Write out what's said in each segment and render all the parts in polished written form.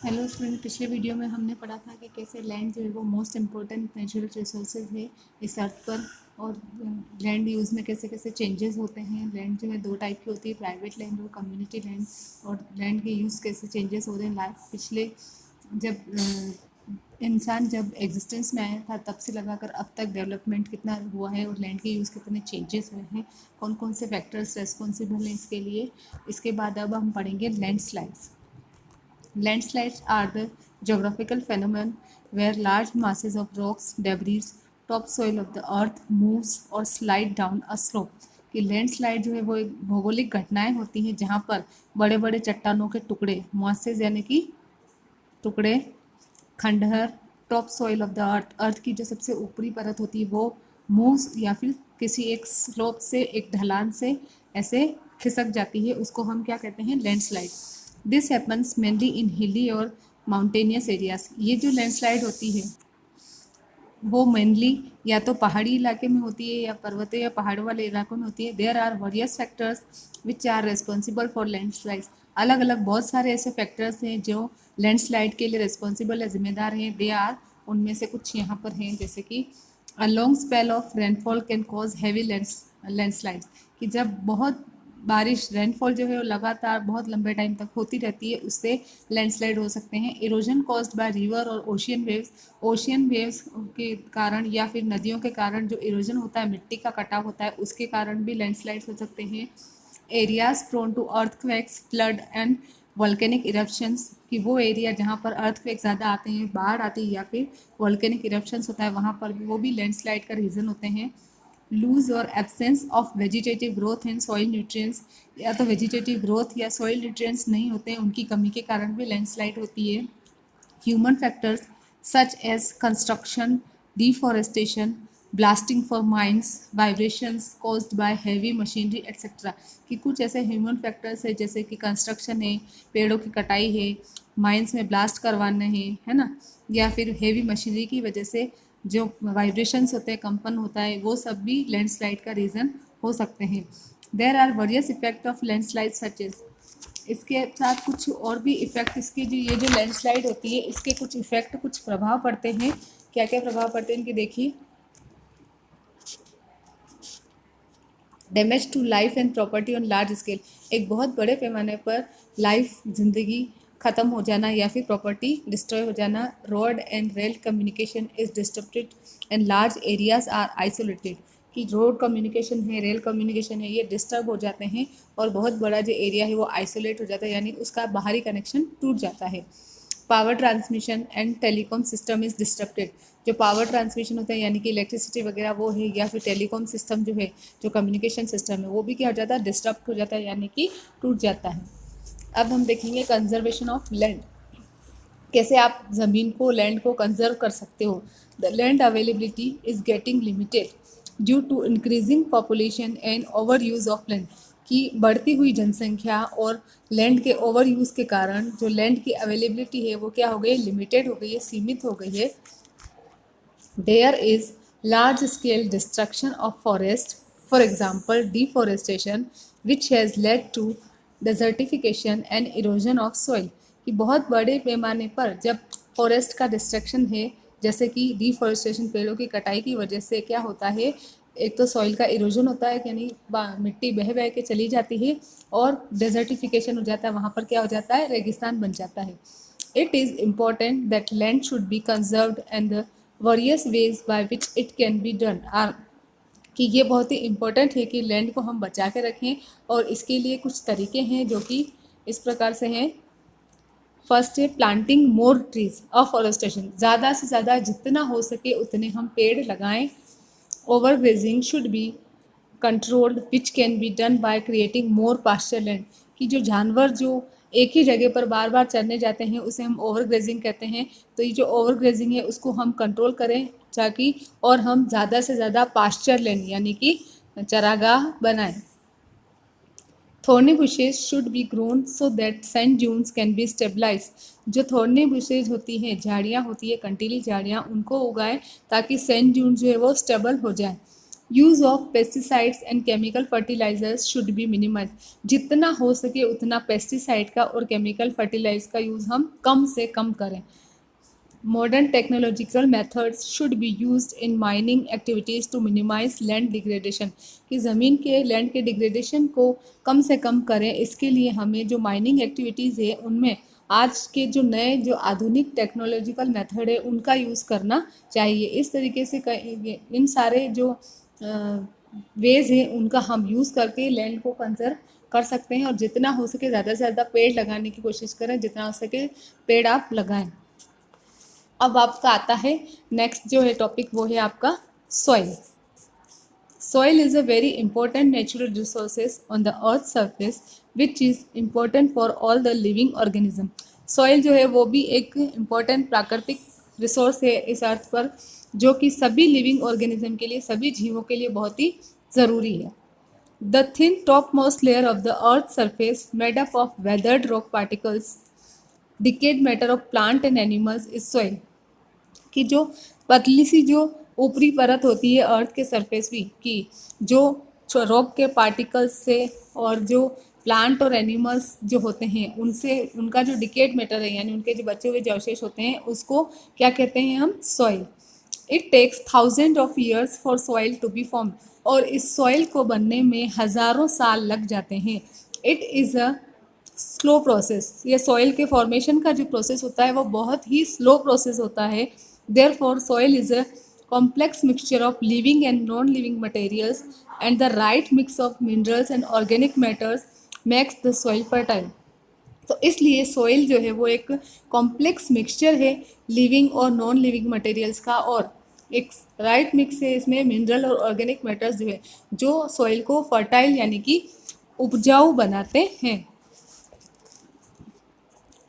Hello student, पिछले video में हमने पढ़ा था कि कैसे लैंड जो है वो मोस्ट इम्पोर्टेंट नेचुरल रिसोर्सेज है इस अर्थ पर। और लैंड यूज़ में कैसे कैसे चेंजेस होते हैं। लैंड जो है दो टाइप की होती है, प्राइवेट लैंड और कम्युनिटी लैंड। और लैंड के यूज़ कैसे चेंजेस हो रहे हैं लाइफ पिछले जब इंसान जब एग्जिस्टेंस में आया था तब से लगाकर अब तक डेवलपमेंट कितना हुआ है और लैंड के यूज़ कितने चेंजेस हुए हैं, कौन कौन से फैक्टर्स रेस्पॉन्सिबल हैं इसके लिए। इसके बाद अब हम पढ़ेंगे landslides. Landslides are the geographical phenomenon where large masses of rocks, debris, topsoil of the earth moves or slide down a slope। कि लैंडस्लाइड जो है वो एक भौगोलिक घटनाएं होती हैं जहाँ पर बड़े बड़े चट्टानों के टुकड़े, मासेज यानी कि टुकड़े, खंडहर, top soil of the earth की जो सबसे ऊपरी परत होती है वो मूव्स या फिर किसी एक स्लोप से, एक ढलान से ऐसे खिसक जाती है, उसको हम क्या कहते हैं, लैंडस्लाइड। दिस हैपन्स मेनली इन हिली और माउंटेनियस एरियाज। ये जो लैंडस्लाइड होती है वो मेनली या तो पहाड़ी इलाके में होती है या पर्वतीय या पहाड़ों वाले इलाकों में होती है। There are various factors which are responsible for landslides. अलग अलग बहुत सारे ऐसे फैक्टर्स हैं जो लैंडस्लाइड के लिए रिस्पॉन्सिबल है, जिम्मेदार हैं। दे आर, उनमें से कुछ यहाँ पर हैं, जैसे कि a long spell of rainfall can cause heavy landslides. कि जब बहुत बारिश, रेनफॉल जो है वो लगातार बहुत लंबे टाइम तक होती रहती है, उससे लैंडस्लाइड हो सकते हैं। इरोजन कॉज्ड बाय रिवर और ओशियन वेव्स। ओशियन वेव्स के कारण या फिर नदियों के कारण जो इरोजन होता है, मिट्टी का कटाव होता है, उसके कारण भी लैंडस्लाइड्स हो सकते हैं। Areas prone to earthquakes, flood and volcanic eruptions. कि वो एरिया जहाँ पर अर्थक्वेक ज़्यादा आते हैं, बाढ़ आती है या फिर वॉल्केनिक इरप्शंस होता है, वहाँ पर भी वो भी लैंडस्लाइड का रीज़न होते हैं। लूज और absence of vegetative growth and soil nutrients. या तो वेजिटेटिव ग्रोथ या सॉइल न्यूट्रिएंट्स नहीं होते हैं, उनकी कमी के कारण भी लैंडस्लाइड होती है। Human factors such as construction, deforestation, blasting for mines, vibrations caused by heavy machinery etcetera. कि कुछ ऐसे ह्यूमन फैक्टर्स है जैसे कि कंस्ट्रक्शन है, पेड़ों की कटाई है, माइंस में ब्लास्ट करवाना है ना, या फिर हेवी मशीनरी की वजह से जो वाइब्रेशंस होते हैं, कंपन होता है, वो सब भी लैंडस्लाइड का रीज़न हो सकते हैं। There are various effect of landslide such as. इसके साथ कुछ और भी इफेक्ट, इसके जो ये जो लैंडस्लाइड होती है इसके कुछ इफेक्ट, कुछ प्रभाव पड़ते हैं। क्या क्या प्रभाव पड़ते हैं इनके देखिए। Damage to life and property on large scale. एक बहुत बड़े पैमाने पर लाइफ, जिंदगी ख़त्म हो जाना या फिर प्रॉपर्टी डिस्ट्रॉय हो जाना। Road and rail communication is disturbed and large areas are isolated. कि रोड कम्युनिकेशन है, रेल कम्युनिकेशन है, ये डिस्टर्ब हो जाते हैं और बहुत बड़ा जो एरिया है वो आइसोलेट हो जाता है, यानी उसका बाहरी कनेक्शन टूट जाता है। Power transmission and telecom system is disturbed. जो पावर ट्रांसमिशन होता है यानी कि इलेक्ट्रिसिटी वगैरह वो है, या फिर टेलीकॉम सिस्टम जो है, जो कम्युनिकेशन सिस्टम है, वो भी क्या हो जाता है, डिस्टर्ब हो जाता है, यानी कि टूट जाता है। अब हम देखेंगे कंजर्वेशन ऑफ लैंड। कैसे आप ज़मीन को, लैंड को कंजर्व कर सकते हो। The land availability is getting limited due to increasing population and over use of land. की बढ़ती हुई जनसंख्या और लैंड के ओवर यूज़ के कारण जो लैंड की अवेलेबिलिटी है वो क्या हो गई, लिमिटेड हो गई है, सीमित हो गई है। There is large scale destruction of forest, for example deforestation, which has led to desertification and erosion of soil। कि बहुत बड़े पैमाने पर जब फॉरेस्ट का डिस्ट्रक्शन है, जैसे कि डिफॉरेस्टेशन, पेड़ों की कटाई की वजह से क्या होता है, एक तो सॉइल का इरोजन होता है, यानी मिट्टी बह बह के चली जाती है, और डेजर्टिफिकेशन हो जाता है, वहाँ पर क्या हो जाता है, रेगिस्तान बन जाता है। It is important that land should be conserved and the various ways by which it can be done are। कि ये बहुत ही इम्पोर्टेंट है कि लैंड को हम बचा के रखें, और इसके लिए कुछ तरीके हैं जो कि इस प्रकार से हैं। फर्स्ट है प्लांटिंग मोर ट्रीज, अफॉरेस्टेशन। ज़्यादा से ज़्यादा जितना हो सके उतने हम पेड़ लगाएं। Over grazing should be controlled which can be done by creating more pasture land. कि जो जानवर जो एक ही जगह पर बार बार चरने जाते हैं उसे हम ओवर ग्रेजिंग कहते हैं। तो ये जो ओवर ग्रेजिंग है उसको हम कंट्रोल करें ताकि, और हम ज़्यादा से ज़्यादा पास्चर लैंड यानी कि चरागाह बनाएं। Thorny bushes should be grown so that sand dunes can be stabilize. जो थॉर्नी बुशेज होती हैं, झाड़ियाँ होती है, कंटीली झाड़ियाँ, उनको उगाएं ताकि सैंड ड्यून जो है वो स्टेबल हो जाए। Use of pesticides and chemical fertilizers should be minimize. जितना हो सके उतना पेस्टिसाइड का और केमिकल फर्टिलाइज का यूज़ हम कम से कम करें। Modern technological methods should be used in mining activities to minimize land degradation। कि ज़मीन के लैंड के डिग्रेडेशन को कम से कम करें, इसके लिए हमें जो माइनिंग एक्टिविटीज़ है उनमें आज के जो नए जो आधुनिक टेक्नोलॉजिकल मेथड है उनका यूज़ करना चाहिए। इस तरीके से इन सारे जो वेज है उनका हम यूज़ करके लैंड को कंजर्व कर सकते हैं और जितना हो सके ज़्यादा से ज़्यादा पेड़ लगाने की कोशिश करें, जितना हो सके पेड़ आप लगाएं। अब आपका आता है नेक्स्ट जो है टॉपिक, वो है आपका soil. Soil is a very important natural resources on the earth surface which is important for all the living organism। Soil जो है वो भी एक important प्राकृतिक रिसोर्स है इस अर्थ पर, जो कि सभी लिविंग ऑर्गेनिज्म के लिए, सभी जीवों के लिए बहुत ही ज़रूरी है। The thin topmost layer of the earth surface made up of weathered rock particles, decayed matter of plant and animals is soil। कि जो पतली सी जो ऊपरी परत होती है अर्थ के सरफेस भी की, जो रॉक के पार्टिकल्स से और जो प्लांट और एनिमल्स जो होते हैं उनसे उनका जो डिकेड मैटर है यानी उनके जो बचे हुए जो अवशेष होते हैं उसको क्या कहते हैं हम, soil. It takes thousand of years for soil to be form. और इस सॉइल को बनने में हज़ारों साल लग जाते हैं। It is a slow process. ये सॉइल के फॉर्मेशन का जो प्रोसेस होता है वो बहुत ही स्लो प्रोसेस होता है। Therefore, soil is a complex mixture of living and non-living materials, and the right mix of minerals and organic matters makes the soil fertile। तो इसलिए सॉइल जो है वो एक कॉम्प्लेक्स मिक्सचर है लिविंग और नॉन लिविंग मटेरियल्स का, और एक राइट मिक्स है इसमें मिनरल और ऑर्गेनिक मैटर्स जो है जो सॉइल को फर्टाइल यानी कि उपजाऊ बनाते हैं।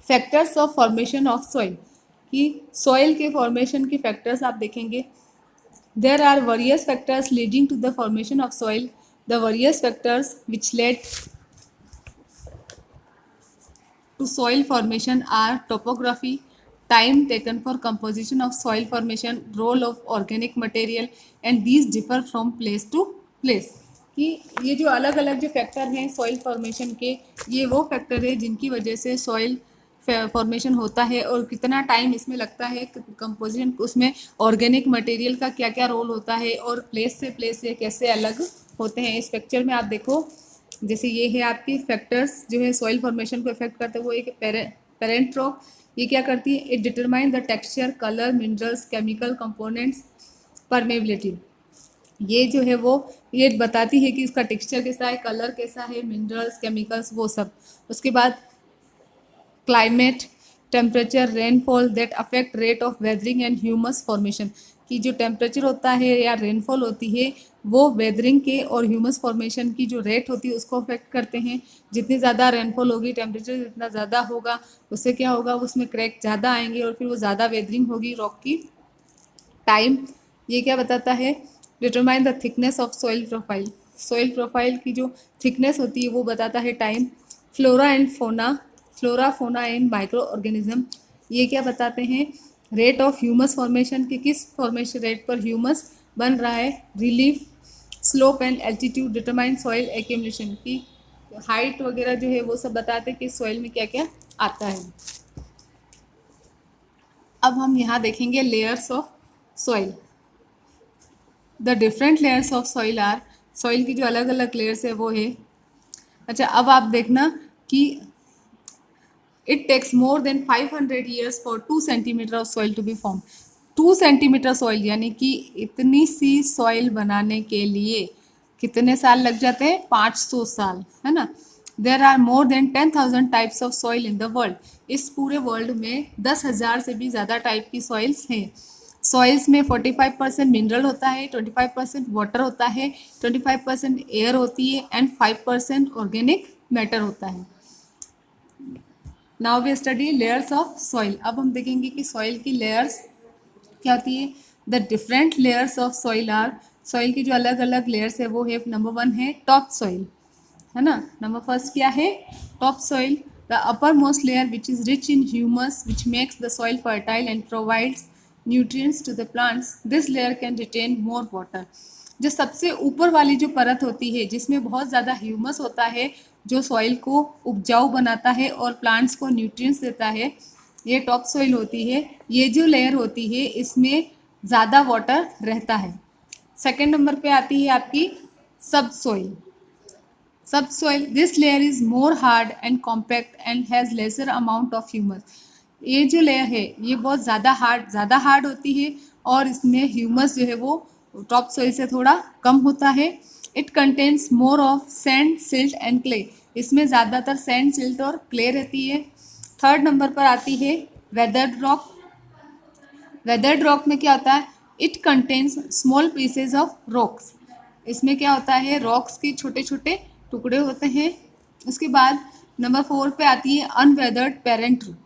Factors of formation of soil, कि सॉइल के फॉर्मेशन के फैक्टर्स आप देखेंगे। There are various factors leading to the formation of soil. The various factors which led to soil formation are topography, time taken for composition of soil formation, role of organic material, and these differ from place to place. कि ये जो अलग अलग जो factor हैं soil formation के, ये वो फैक्टर है जिनकी वजह से सॉइल फॉर्मेशन होता है और कितना टाइम इसमें लगता है, कंपोजिशन उसमें ऑर्गेनिक मटेरियल का क्या क्या रोल होता है, और प्लेस से कैसे अलग होते हैं। इस पिक्चर में आप देखो, जैसे ये है आपकी फैक्टर्स जो है सॉइल फॉर्मेशन को इफेक्ट करते हैं। वो एक पेरेंट रॉक, ये क्या करती है, it determine the texture, colour, minerals, chemical components, permeability. ये जो है वो ये बताती है कि उसका टेक्सचर कैसा है, कलर कैसा है, मिनरल्स, केमिकल्स, वो सब। उसके बाद climate, temperature, rainfall that affect rate of weathering and humus formation. कि जो टेम्परेचर होता है या रेनफॉल होती है वो वेदरिंग के और ह्यूमस फॉर्मेशन की जो रेट होती है उसको अफेक्ट करते हैं। जितनी ज़्यादा रेनफॉल होगी, टेम्परेचर जितना ज़्यादा होगा, उससे क्या होगा, उसमें क्रैक ज़्यादा आएंगे और फिर वो ज़्यादा वेदरिंग होगी रॉक की। टाइम, ये क्या बताता है, determine the thickness of soil profile. Soil profile की जो थिकनेस होती है वो बताता है time. Flora and fauna and micro organism, ये क्या बताते हैं, रेट ऑफ ह्यूमस फॉर्मेशन की किस फॉर्मेशन रेट पर ह्यूमस बन रहा है। Relief, slope and altitude determine soil accumulation, की हाइट वगैरह जो है वो सब बताते हैं कि सॉइल में क्या क्या आता है। अब हम यहाँ देखेंगे layers of soil. The different layers of soil are, soil की जो अलग अलग लेयर्स है वो है। अच्छा, अब आप देखना कि it takes more than 500 years for 2 centimetre of soil to be form. 2 centimetre soil यानी कि इतनी सी सॉइल बनाने के लिए कितने साल लग जाते हैं, 500 साल, है ना। There are more than 10,000 types of soil in the world. इस पूरे वर्ल्ड में 10,000 से भी ज़्यादा टाइप की सॉइल्स हैं। सॉइल्स में 45% मिनरल होता है, 25% वाटर होता है, 25% एयर होती है एंड 5% ऑर्गेनिक मैटर होता है। Now we study layers of soil. अब हम देखेंगे कि सॉइल की लेयर्स क्या होती है। The different layers of soil are, soil की जो अलग अलग लेयर्स है वो है, नंबर 1 है टॉप सॉइल, है ना। नंबर फर्स्ट क्या है, top soil, the upper most layer which is rich in humus which makes the soil fertile and provides nutrients to the plants. This layer can retain more water। जो सबसे ऊपर वाली जो परत होती है जिसमें बहुत ज़्यादा ह्यूमस होता है, जो सॉइल को उपजाऊ बनाता है और प्लांट्स को न्यूट्रिएंट्स देता है, ये टॉप सॉइल होती है। ये जो लेयर होती है इसमें ज़्यादा वाटर रहता है। सेकंड नंबर पे आती है आपकी सब soil. Subsoil, this layer is more hard and compact and has lesser amount of humus. ये जो लेयर है ये बहुत ज़्यादा हार्ड होती है और इसमें ह्यूमस जो है वो टॉप सॉइल से थोड़ा कम होता है। It contains more of sand, silt and clay. इसमें ज़्यादातर सैंड, सिल्ट और क्ले रहती है। थर्ड नंबर पर आती है वेदर्ड रॉक। वेदर्ड रॉक में क्या होता है? It contains small pieces of rocks. इसमें क्या होता है? रॉक्स के छोटे छोटे टुकड़े होते हैं। उसके बाद नंबर 4 पे आती है अनवेदर्ड पेरेंट रॉक।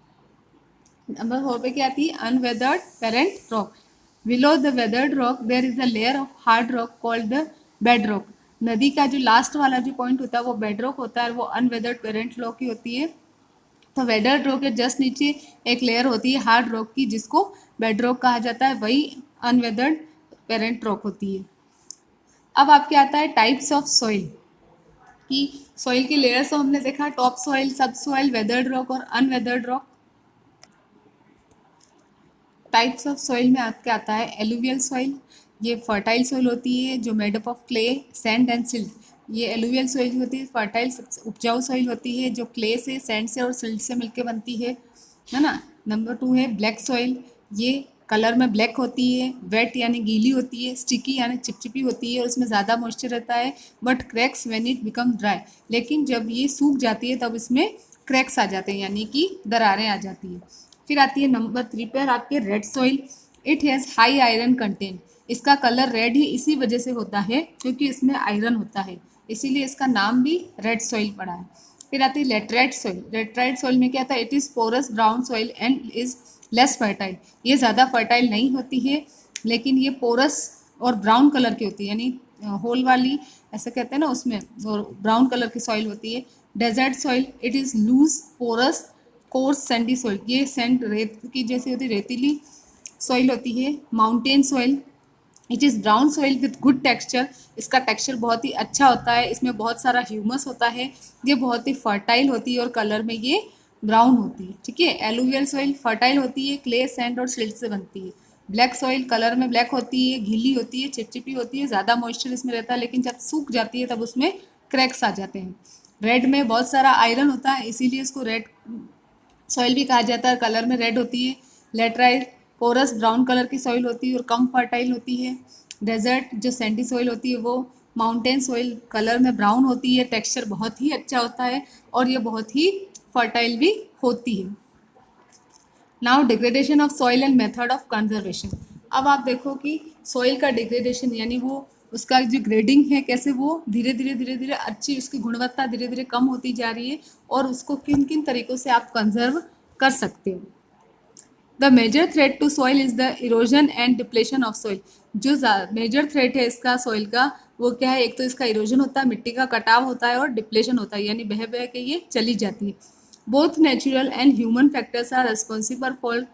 नंबर 4 पे क्या आती है? Unweathered parent rock. Below the weathered rock there is a layer of hard rock called the bed rock. नदी का जो लास्ट वाला जो पॉइंट होता है वो बेड रॉक होता है, वो अनवेदर्ड पेरेंट रॉक की होती है। तो वेदर्ड रॉक के जस्ट नीचे एक लेयर होती है हार्ड रॉक की जिसको बेड रॉक कहा जाता है, वही अनवेदर्ड पेरेंट रॉक होती है। अब आपके आता है टाइप्स ऑफ सॉइल कि सॉइल की लेयर्स हमने देखा, टॉप सॉइल, सब सॉइल, वेदर्ड रॉक और unweathered rock. Types of soil में आपके आता है एलुवियल सॉइल। ये फर्टाइल सॉइल होती है जो made up of clay, sand and silt. ये एलुवियल सॉइल होती है, फर्टाइल उपजाऊ सॉइल होती है जो क्ले से, सैंड से और सिल्ट से मिलकर बनती है ना। नंबर 2 है ब्लैक सॉइल। ये कलर में ब्लैक होती है, वेट यानी गीली होती है, स्टिकी यानी चिपचिपी होती है और उसमें ज़्यादा मॉइस्चर रहता है, but cracks when it become dry. लेकिन जब ये सूख जाती है तब इसमें क्रैक्स आ जाते हैं यानी कि दरारें आ जाती है। फिर आती है नंबर 3 पर आपके red soil. It has high iron content. इसका कलर रेड ही इसी वजह से होता है क्योंकि इसमें आयरन होता है, इसीलिए इसका नाम भी रेड सॉइल पड़ा है। फिर आती है लेटराइट सॉइल। लेटराइट सॉइल में क्या था? It is porous brown soil and is less fertile. ये ज़्यादा फर्टाइल नहीं होती है लेकिन ये पोरस और ब्राउन कलर की होती है, यानी होल वाली ऐसा कहते हैं ना उसमें, और ब्राउन कलर की सॉइल होती है। Desert soil, it is loose porous coarse sandy soil. ये सैंड रेत की जैसी होती है, रेतीली सॉइल होती है। Mountain soil, it is brown soil with good texture. इसका टेक्सचर बहुत ही अच्छा होता है, इसमें बहुत सारा ह्यूमस होता है, ये बहुत ही फर्टाइल होती है और कलर में ये ब्राउन होती है। ठीक है। एलुवियल सॉइल फर्टाइल होती है, क्ले, सैंड और सिल्ट से बनती है। ब्लैक सॉइल कलर में ब्लैक होती है, गीली होती है, चिपचिपी होती है, ज़्यादा मॉइस्चर इसमें रहता है, लेकिन जब सूख जाती है तब उसमें क्रैक्स आ जाते हैं। रेड में बहुत सारा आयरन होता है इसीलिए इसको रेड सॉइल भी कहा जाता है, कलर में रेड होती है। लेटराइट पोरस ब्राउन कलर की सॉइल होती है और कम फर्टाइल होती है। डेजर्ट जो सैंडी सॉइल होती है वो माउंटेन सॉइल कलर में ब्राउन होती है, टेक्सचर बहुत ही अच्छा होता है और ये बहुत ही फर्टाइल भी होती है। Now degradation of soil and method of conservation. अब आप देखो कि सॉइल का डिग्रेडेशन यानी वो उसका जो ग्रेडिंग है, कैसे वो धीरे धीरे अच्छी उसकी गुणवत्ता धीरे धीरे कम होती जा रही है और उसको किन किन तरीक़ों से आप कंजर्व कर सकते हो। The major threat to soil is the erosion and depletion of soil. जो मेजर थ्रेट है इसका सॉइल का वो क्या है? एक तो इसका इरोजन होता है, मिट्टी का कटाव होता है, और डिप्लेशन होता है यानी बह बह के ये चली जाती है। Both natural and human factors are responsible for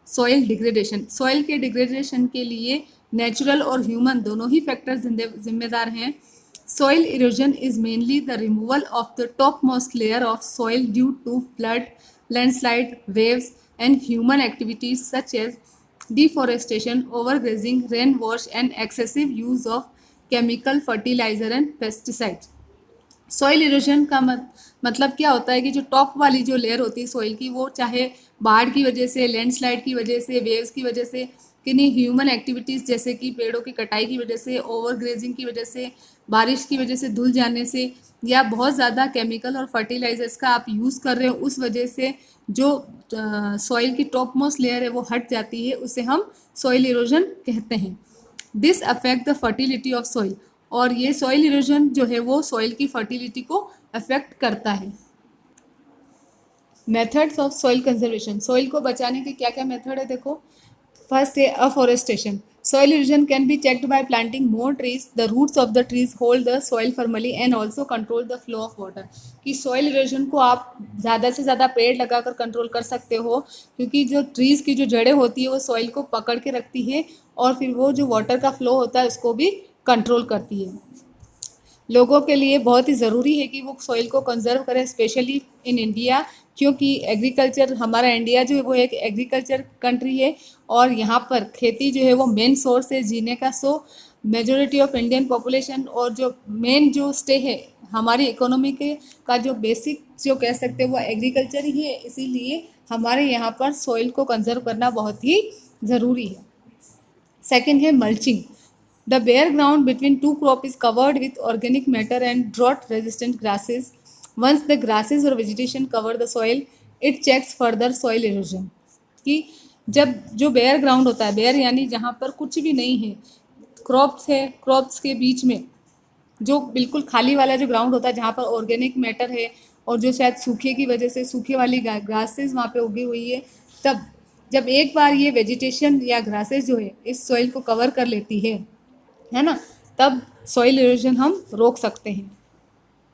soil degradation. Soil के डिग्रेडेशन के लिए नेचुरल और ह्यूमन दोनों ही फैक्टर्स जिम्मेदार हैं। Soil erosion is mainly the removal of the top most layer of soil due to flood, landslide, waves and human activities such as deforestation, overgrazing, rainwash and excessive use of chemical fertilizer and pesticides. Soil erosion का मतलब क्या होता है कि जो top वाली जो layer होती है सॉइल की, वो चाहे बाढ़ की वजह से, लैंडस्लाइड की वजह से, वेव्स की वजह से, किन्हीं ह्यूमन एक्टिविटीज़ जैसे कि पेड़ों की कटाई की वजह से, ओवरग्रेजिंग की वजह से, बारिश की वजह से धुल जाने से, या बहुत ज़्यादा केमिकल और फर्टिलाइजर्स का आप यूज़ कर रहे हो उस वजह से जो सॉइल की टॉप मोस्ट लेयर है वो हट जाती है, उसे हम सॉइल इरोजन कहते हैं। This affect the fertility of soil. और ये सॉइल इरोजन जो है वो सॉइल की फर्टिलिटी को अफेक्ट करता है। Methods of soil conservation. Soil को बचाने के क्या क्या मेथड है देखो। फर्स्ट है afforestation. Soil erosion can be checked by planting more trees. The roots of the trees hold the soil firmly and also control the flow of water. कि soil erosion को आप ज़्यादा से ज़्यादा पेड़ लगाकर कंट्रोल कर सकते हो, क्योंकि जो ट्रीज़ की जो जड़ें होती है वो सॉइल को पकड़ के रखती है और फिर वो जो वाटर का फ्लो होता है उसको भी कंट्रोल करती है। लोगों के लिए बहुत ही ज़रूरी है कि वो सॉइल को कंजर्व करें, स्पेशली इन इंडिया, क्योंकि एग्रीकल्चर, हमारा इंडिया जो है वो एक एग्रीकल्चर कंट्री है और यहाँ पर खेती जो है वो मेन सोर्स है जीने का। सो मेजोरिटी ऑफ इंडियन पॉपुलेशन और जो मेन जो स्टे है हमारी इकोनॉमी के का जो बेसिक जो कह सकते हैं वो एग्रीकल्चर ही है, इसीलिए हमारे यहाँ पर सॉइल को कंजर्व करना बहुत ही ज़रूरी है। सेकेंड है mulching. The bare ground between two crops is covered with organic matter and drought-resistant grasses. Once the grasses or vegetation cover the soil, it checks further soil erosion. कि जब जो bear ground होता है, bear यानी जहाँ पर कुछ भी नहीं है, क्रॉप्स है, क्रॉप्स के बीच में जो बिल्कुल खाली वाला जो ग्राउंड होता है जहाँ पर ऑर्गेनिक मैटर है और जो शायद सूखे की वजह से सूखे वाली ग्रासेस वहाँ पे उगी हुई है, तब जब एक बार ये वेजिटेशन या ग्रासेस जो है इस सॉइल को कवर कर लेती है ना, तब सॉइल इरोजन हम रोक सकते हैं।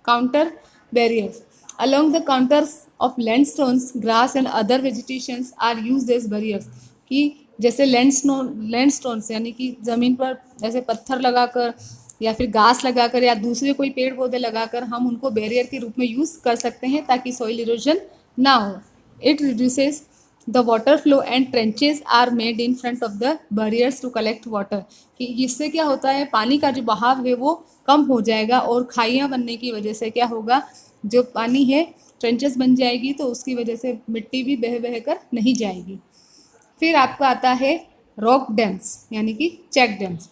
Contour barriers along the contours of landstones, grass and other vegetations are used as barriers. कि जैसे लैंडस्टोन्स यानी कि ज़मीन पर ऐसे पत्थर लगाकर या फिर घास लगाकर या दूसरे कोई पेड़ पौधे लगाकर हम उनको बैरियर के रूप में यूज़ कर सकते हैं ताकि सॉइल इरोजन ना हो। It reduces the water flow and trenches are made in front of the barriers to collect water. कि इससे क्या होता है, पानी का जो बहाव है वो कम हो जाएगा और खाइयाँ बनने की वजह से क्या होगा, जो पानी है ट्रेंचेस बन जाएगी तो उसकी वजह से मिट्टी भी बह बह कर नहीं जाएगी। फिर आपका आता है रॉक डैम्स यानी कि check dams.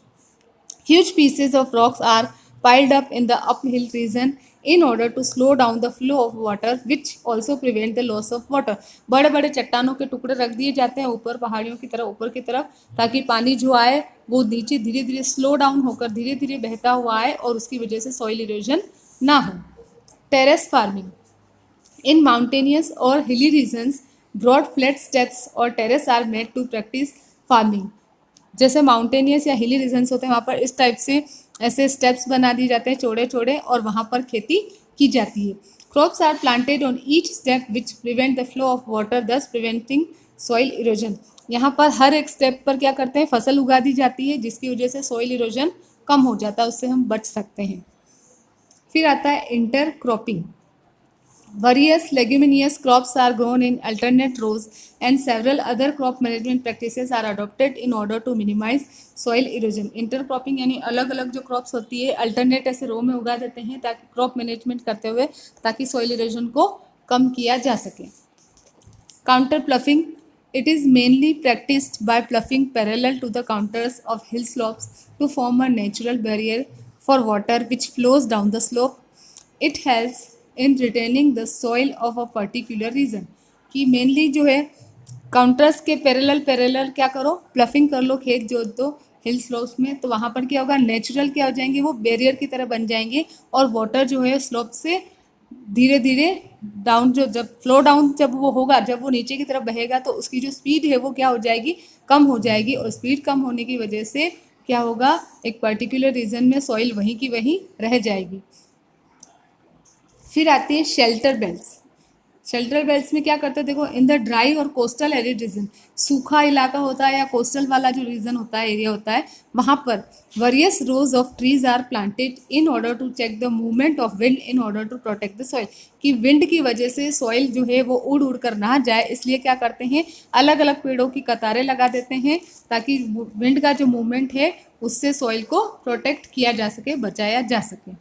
Huge pieces of rocks are piled up in the uphill region in order to slow down the flow of water, which also prevent the loss of water. बड़े बड़े चट्टानों के टुकड़े रख दिए जाते हैं ऊपर पहाड़ियों की तरफ, ऊपर की तरफ, ताकि पानी जो आए वो नीचे धीरे धीरे स्लो डाउन होकर धीरे धीरे बहता हुआ आए और उसकी वजह से सॉइल इरोजन ना हो। टेरेस फार्मिंग इन माउंटेनियस और hilly regions, broad flat steps और terrace are made to practise farming. जैसे माउंटेनियस या हिली रीजन्स होते हैं वहाँ पर इस टाइप से ऐसे स्टेप्स बना दिए जाते हैं चौड़े चौड़े और वहाँ पर खेती की जाती है। Crops are planted on each step which prevent the flow of water, thus preventing soil erosion. यहाँ पर हर एक स्टेप पर क्या करते हैं, फसल उगा दी जाती है जिसकी वजह से सॉइल इरोजन कम हो जाता है, उससे हम बच सकते हैं। फिर आता है inter cropping. Various leguminous crops are grown in alternate rows and several other crop management practices are adopted in order to minimize soil erosion. Intercropping यानी अलग अलग जो क्रॉप्स होती है अल्टरनेट ऐसे रो में उगा देते हैं ताकि क्रॉप मैनेजमेंट करते हुए ताकि सॉइल इरोजन को कम किया जा सके। Counter ploughing it is mainly practiced by pluffing parallel to the counters of hill slopes to form a natural barrier for water which flows down the slope. It helps in retaining the soil of a particular region. कि mainly जो है counters के parallel क्या करो, ploughing कर लो, खेत जोत दो हिल स्लोप्स में, तो वहाँ पर क्या होगा, नेचुरल क्या हो जाएंगे, वो बैरियर की तरह बन जाएंगे और वाटर जो है स्लोप से धीरे धीरे डाउन, जो जब फ्लो डाउन जब वो होगा, जब वो नीचे की तरफ बहेगा तो उसकी जो स्पीड है वो क्या हो जाएगी, कम हो जाएगी और स्पीड कम होने की वजह से क्या होगा, एक पर्टिकुलर रीजन में सॉइल वहीं की वहीं रह जाएगी। फिर आती है शेल्टर बेल्ट्स। शेल्टर बेल्ट्स में क्या करते हैं, देखो, इन द ड्राई और कोस्टल एरिड रीजन, सूखा इलाका होता है या कोस्टल वाला जो रीजन होता है, एरिया होता है, वहाँ पर various rows of trees are planted in order to check the movement of wind in order to protect the soil. कि विंड की वजह से सॉइल जो है वो उड़ उड़ कर ना जाए, इसलिए क्या करते हैं, अलग अलग पेड़ों की कतारें लगा देते हैं ताकि विंड का जो मूवमेंट है उससे सॉइल को प्रोटेक्ट किया जा सके, बचाया जा सके।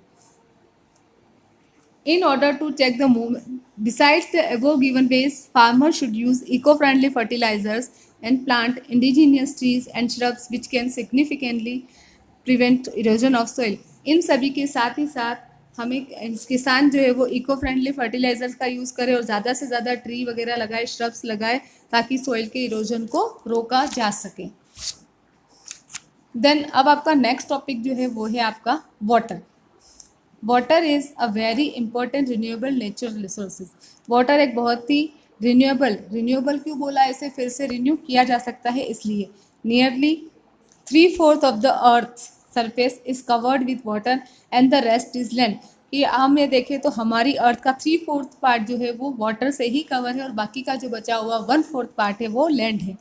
In order to check the movement, besides the above given ways, farmers should use eco-friendly fertilizers and plant indigenous trees and shrubs which can significantly prevent erosion of soil. इन सभी के साथ ही साथ हमें किसान जो है वो इको फ्रेंडली फर्टिलाइजर्स का यूज़ करे और ज़्यादा से ज़्यादा ट्री वगैरह लगाए, श्रब्स लगाए, ताकि सॉइल के इरोजन को रोका जा सके। देन अब आपका नेक्स्ट टॉपिक जो है वो है आपका water. Water is a very important renewable natural resources. Water एक बहुत ही रिन्यूएबल क्यों बोला, इसे फिर से रिन्यू किया जा सकता है इसलिए। Nearly 3/4 of the earth surface is covered with water and the rest is land. कि हम ये देखें तो हमारी अर्थ का 3/4 पार्ट जो है वो वाटर से ही कवर है और बाकी का जो बचा हुआ 1/4 पार्ट है वो लैंड है।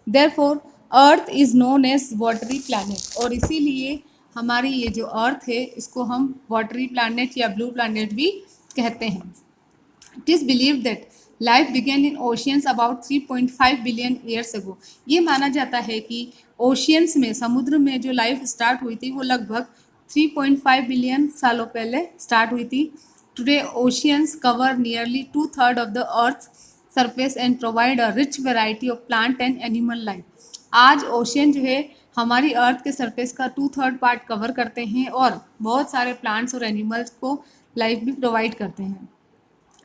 Therefore earth is known as watery planet, और इसीलिए हमारी ये जो अर्थ है इसको हम वाटरी प्लैनेट या ब्लू प्लैनेट भी कहते हैं। It is believed that life began in oceans about 3.5 billion years ago. ये माना जाता है कि ओशियंस में, समुद्र में जो लाइफ स्टार्ट हुई थी वो लगभग 3.5 बिलियन सालों पहले स्टार्ट हुई थी। Today oceans cover nearly 2/3 of the earth surface and provide a rich variety of plant and animal life. आज ओशियन जो है हमारी अर्थ के सरफेस का 2/3 पार्ट कवर करते हैं और बहुत सारे प्लांट्स और एनिमल्स को लाइफ भी प्रोवाइड करते हैं।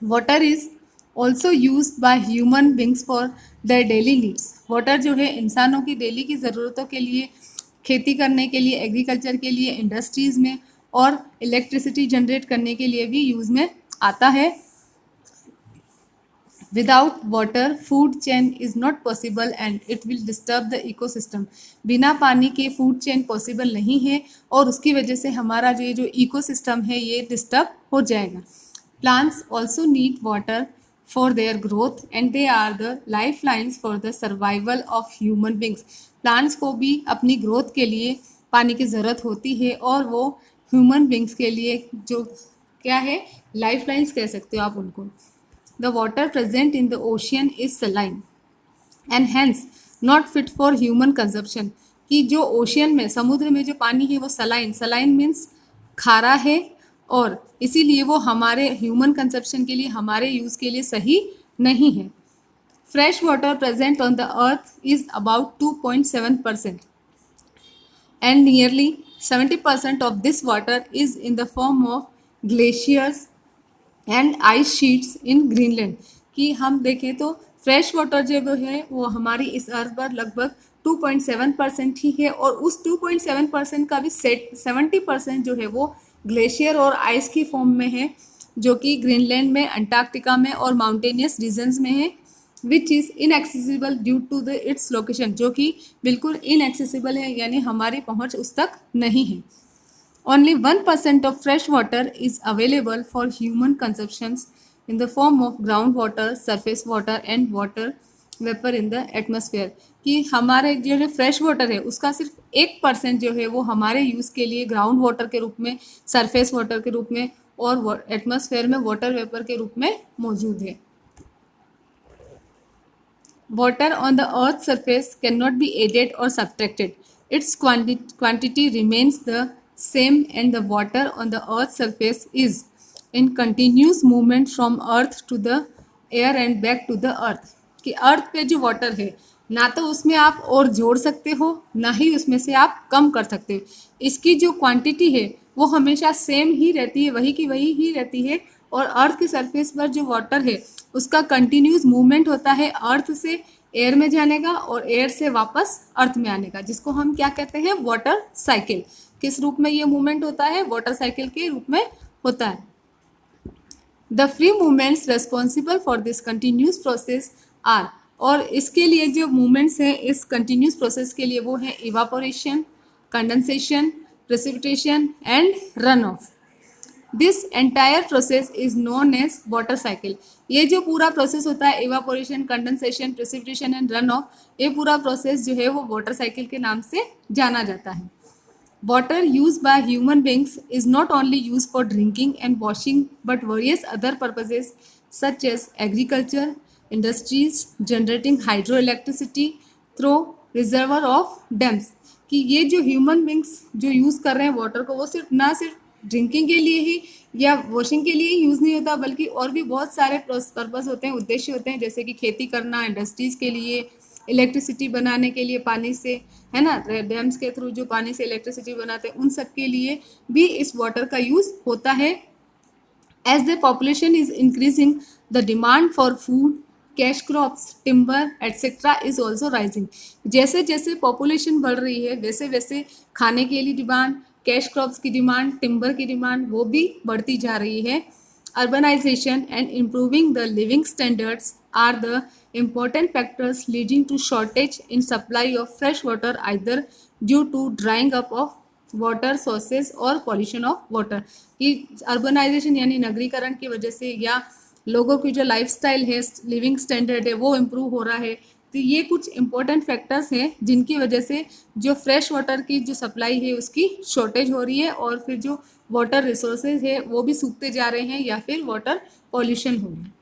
Water is also use by human beings for their daily needs. Water जो है इंसानों की डेली की ज़रूरतों के लिए, खेती करने के लिए, एग्रीकल्चर के लिए, इंडस्ट्रीज़ में और इलेक्ट्रिसिटी जनरेट करने के लिए भी यूज़ में आता है। Without water food chain is not possible and it will disturb the ecosystem. बिना पानी के फूड चेन पॉसिबल नहीं है और उसकी वजह से हमारा जो इकोसिस्टम है ये डिस्टर्ब हो जाएगा। Plants also need water for their growth and they are the lifelines for the survival of human beings. Plants को भी अपनी ग्रोथ के लिए पानी की ज़रूरत होती है और वो ह्यूमन बींग्स के लिए जो क्या है, लाइफलाइंस कह सकते हो आप उनको। The water present in the ocean is saline and hence not fit for human consumption. कि जो ओशियन में, समुद्र में जो पानी है वो सलाइन मीन्स खारा है और इसीलिए वो हमारे ह्यूमन कंजप्शन के लिए, हमारे यूज़ के लिए सही नहीं है। Fresh water present on the earth is about 2.7% and nearly 70% of this water is in the form of glaciers and ice sheets in Greenland. कि हम देखें तो फ्रेश वाटर जो है वो हमारी इस अर्थ पर लगभग 2.7% ही है और उस 2.7% का भी 70% जो है वो ग्लेशियर और आइस की फॉर्म में है, जो कि ग्रीनलैंड में, अंटार्कटिका में और माउंटेनियस रीजन्स में है, which is inaccessible due to the its location. जो कि बिल्कुल इनएक्सेसिबल है, यानी हमारी पहुंच उस तक नहीं है। Only 1% of fresh water is available for human consumptions in the form of groundwater, surface water and water vapor in the atmosphere. कि हमारे जो फ्रेश वाटर है उसका सिर्फ 1% जो है वो हमारे यूज़ के लिए ग्राउंड वाटर के रूप में, सरफेस वाटर के रूप में और एटमॉस्फेयर में वाटर वेपर के रूप में मौजूद है। Water on the earth's surface cannot be added or subtracted. Its quantity remains the same and the water on the earth's surface is in continuous movement from earth to the air and back to the earth. कि अर्थ पे जो water है ना तो उसमें आप और जोड़ सकते हो, ना ही उसमें से आप कम कर सकते हो। इसकी जो क्वांटिटी है वो हमेशा सेम ही रहती है, वही की वही ही रहती है और अर्थ की सरफेस पर जो वाटर है उसका कंटिन्यूस मूवमेंट होता है अर्थ से एयर में जाने का और एयर से वापस अर्थ में आने का, जिसको हम क्या कहते हैं, वाटर साइकिल। किस रूप में ये मूवमेंट होता है, वाटर साइकिल के रूप में होता है। The free movements responsible for this continuous process are, और इसके लिए जो मूवमेंट्स हैं इस कंटिन्यूस प्रोसेस के लिए वो है evaporation, condensation, precipitation and run off. This entire process is known as water cycle. ये जो पूरा प्रोसेस होता है, evaporation, condensation, precipitation and run off, ये पूरा प्रोसेस जो है वो वाटर साइकिल के नाम से जाना जाता है। Water used by human beings is not only used for drinking and washing but various other purposes such as agriculture, industries, generating hydroelectricity through reservoir of dams। कि ये जो ह्यूमन बींग्स जो यूज़ कर रहे हैं वाटर को, वो सिर्फ ड्रिंकिंग के लिए ही या वॉशिंग के लिए ही यूज़ नहीं होता, बल्कि और भी बहुत सारे पर्पस होते हैं, उद्देश्य होते हैं, जैसे कि खेती करना, इंडस्ट्रीज़ के लिए, इलेक्ट्रिसिटी बनाने के लिए पानी से, है ना, डैम्स के थ्रू जो पानी से इलेक्ट्रिसिटी बनाते हैं, उन सब के लिए भी इस वाटर का यूज़ होता है। As the population is increasing the demand for food, cash crops, timber etcetera is also rising. जैसे जैसे पॉपुलेशन बढ़ रही है वैसे वैसे खाने के लिए डिमांड, कैश क्रॉप्स की डिमांड, टिम्बर की डिमांड वो भी बढ़ती जा रही है। Urbanization and improving the living standards are the important factors leading to shortage in supply of fresh water either due to drying up of water sources or pollution of water। कि urbanisation यानी नगरीकरण की वजह से या लोगों की जो lifestyle है, लिविंग स्टैंडर्ड है, वो इम्प्रूव हो रहा है, तो ये कुछ इम्पोर्टेंट फैक्टर्स हैं जिनकी वजह से जो फ्रेश वाटर की जो सप्लाई है उसकी शॉर्टेज हो रही है, और फिर जो वाटर रिसोर्सेज है वो भी सूखते जा रहे हैं या फिर वाटर पॉल्यूशन हो रहा है।